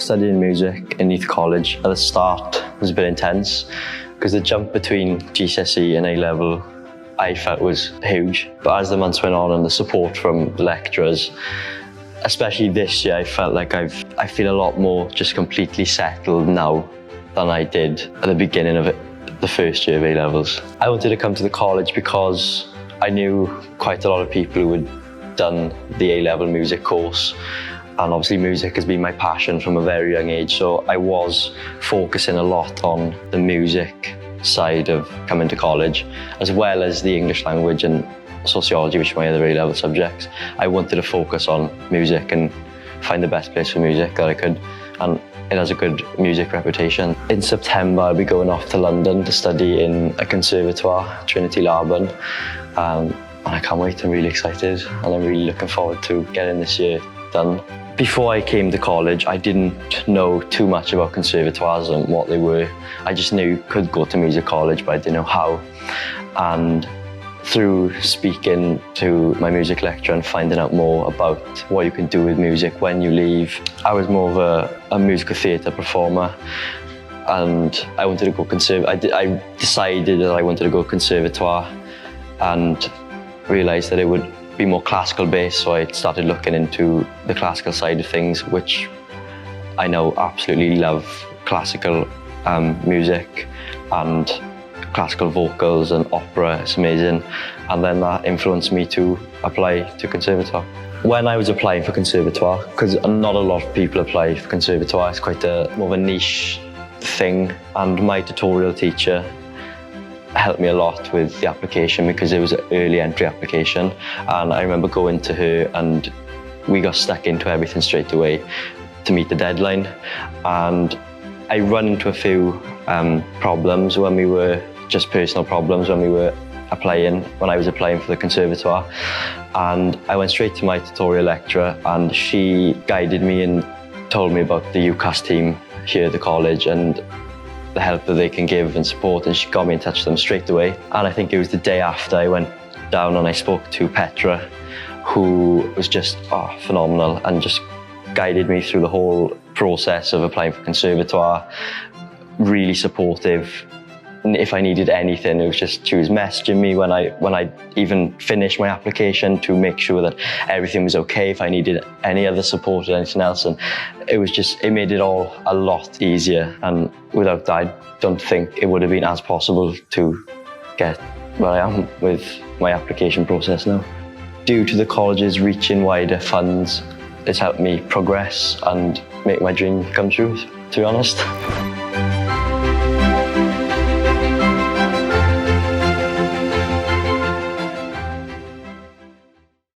studying music in youth college at the start was a bit intense because the jump between GCSE and A-level I felt was huge. But as the months went on and the support from the lecturers, especially this year, I felt like I feel a lot more just completely settled now than I did at the beginning of it, the first year of A-levels. I wanted to come to the college because I knew quite a lot of people who had done the A-level music course, and obviously music has been my passion from a very young age, so I was focusing a lot on the music side of coming to college, as well as the English language and sociology, which are my other A-level subjects. I wanted to focus on music and find the best place for music that I could, and it has a good music reputation. In September, I'll be going off to London to study in a conservatoire, Trinity, Laban. And I can't wait, I'm really excited, and I'm really looking forward to getting this year done. Before I came to college, I didn't know too much about conservatoires and what they were. I just knew you could go to music college, but I didn't know how. And through speaking to my music lecturer and finding out more about what you can do with music when you leave, I was more of a musical theatre performer, and I wanted to go I decided that I wanted to go conservatoire and realised that it would be more classical based, so I started looking into the classical side of things, which I now absolutely love. Classical music and classical vocals and opera, it's amazing. And then that influenced me to apply to Conservatoire. When I was applying for Conservatoire, because not a lot of people apply for Conservatoire, it's quite more of a niche thing, and my tutorial teacher helped me a lot with the application because it was an early entry application, and I remember going to her and we got stuck into everything straight away to meet the deadline. And I run into a few problems when we were, just personal problems when we were applying, when I was applying for the Conservatoire. And I went straight to my tutorial lecturer, and she guided me and told me about the UCAS team here at the college and the help that they can give and support, and she got me in touch with them straight away. And I think it was the day after I went down and I spoke to Petra, who was just phenomenal and just guided me through the whole process of applying for Conservatoire. Really supportive. And if I needed anything, it was just, she was messaging me when I even finished my application to make sure that everything was okay, if I needed any other support or anything else. And it was just, it made it all a lot easier. And without that, I don't think it would have been as possible to get where I am with my application process now. Due to the colleges reaching wider funds, it's helped me progress and make my dream come true, to be honest.